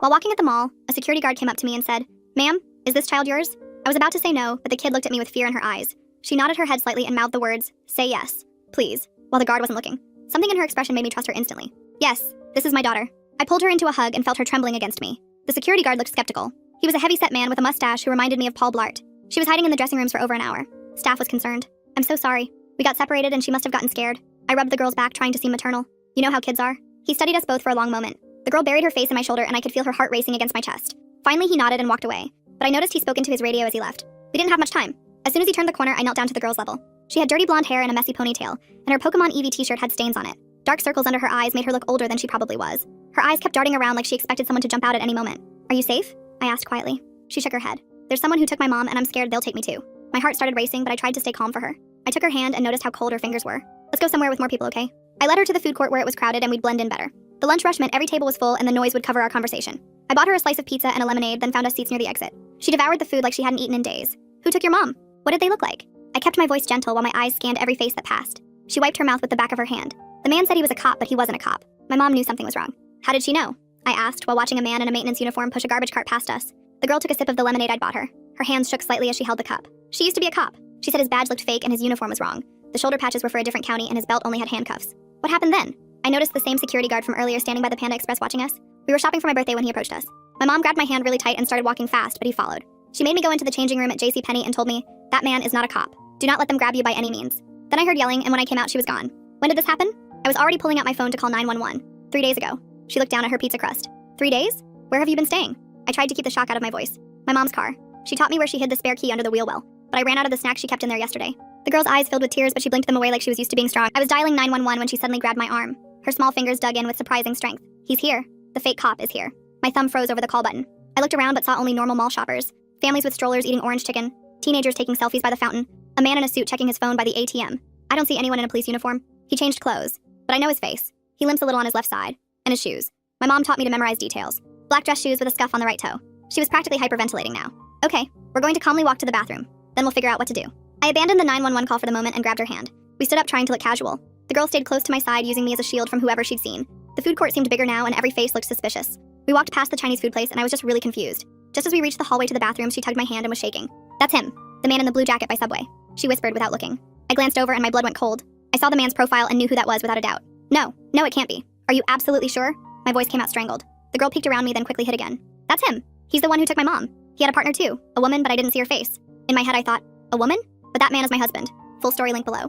While walking at the mall, a security guard came up to me and said, "Ma'am, is this child yours?" I was about to say no, but the kid looked at me with fear in her eyes. She nodded her head slightly and mouthed the words, "Say yes, please," while the guard wasn't looking. Something in her expression made me trust her instantly. "Yes, this is my daughter." I pulled her into a hug and felt her trembling against me. The security guard looked skeptical. He was a heavy-set man with a mustache who reminded me of Paul Blart. She was hiding in the dressing rooms for over an hour. Staff was concerned. "I'm so sorry. We got separated and she must have gotten scared." I rubbed the girl's back, trying to seem maternal. You know how kids are. He studied us both for a long moment. The girl buried her face in my shoulder and I could feel her heart racing against my chest. Finally, he nodded and walked away. But I noticed he spoke into his radio as he left. We didn't have much time. As soon as he turned the corner, I knelt down to the girl's level. She had dirty blonde hair and a messy ponytail, and her Pokemon Eevee t-shirt had stains on it. Dark circles under her eyes made her look older than she probably was. Her eyes kept darting around like she expected someone to jump out at any moment. "Are you safe?" I asked quietly. She shook her head. "There's someone who took my mom, and I'm scared they'll take me too." My heart started racing, but I tried to stay calm for her. I took her hand and noticed how cold her fingers were. "Let's go somewhere with more people, okay?" I led her to the food court where it was crowded and we'd blend in better. The lunch rush meant every table was full and the noise would cover our conversation. I bought her a slice of pizza and a lemonade, then found us seats near the exit. She devoured the food like she hadn't eaten in days. "Who took your mom? What did they look like?" I kept my voice gentle while my eyes scanned every face that passed. She wiped her mouth with the back of her hand. "The man said he was a cop, but he wasn't a cop." My mom knew something was wrong. "How did she know?" I asked while watching a man in a maintenance uniform push a garbage cart past us. The girl took a sip of the lemonade I'd bought her. Her hands shook slightly as she held the cup. "She used to be a cop. She said his badge looked fake and his uniform was wrong. The shoulder patches were for a different county and his belt only had handcuffs." "What happened then?" I noticed the same security guard from earlier standing by the Panda Express watching us. We were shopping for my birthday when he approached us. My mom grabbed my hand really tight and started walking fast, but he followed. She made me go into the changing room at JCPenney and told me, "That man is not a cop. Do not let them grab you by any means." Then I heard yelling, and when I came out, she was gone. When did this happen? I was already pulling out my phone to call 911. 3 days ago. She looked down at her pizza crust. 3 days? Where have you been staying? I tried to keep the shock out of my voice. My mom's car. She taught me where she hid the spare key under the wheel well, but I ran out of the snack she kept in there yesterday. The girl's eyes filled with tears, but she blinked them away like she was used to being strong. I was dialing 911 when she suddenly grabbed my arm. Her small fingers dug in with surprising strength. "He's here. The fake cop is here." My thumb froze over the call button. I looked around but saw only normal mall shoppers. Families with strollers eating orange chicken. Teenagers taking selfies by the fountain. A man in a suit checking his phone by the ATM. I don't see anyone in a police uniform. He changed clothes, but I know his face. He limps a little on his left side. And his shoes. My mom taught me to memorize details. Black dress shoes with a scuff on the right toe. She was practically hyperventilating now. "Okay, we're going to calmly walk to the bathroom. Then we'll figure out what to do." I abandoned the 911 call for the moment and grabbed her hand. We stood up trying to look casual. The girl stayed close to my side, using me as a shield from whoever she'd seen. The food court seemed bigger now and every face looked suspicious. We walked past the Chinese food place and I was just really confused. Just as we reached the hallway to the bathroom, she tugged my hand and was shaking. "That's him. The man in the blue jacket by Subway," she whispered without looking. I glanced over and my blood went cold. I saw the man's profile and knew who that was without a doubt. No, it can't be. Are you absolutely sure?" My voice came out strangled. The girl peeked around me, then quickly hid again. "That's him. He's the one who took my mom. He had a partner too, a woman, but I didn't see her face. In my head I thought, a woman? But that man is my husband." Full story link below.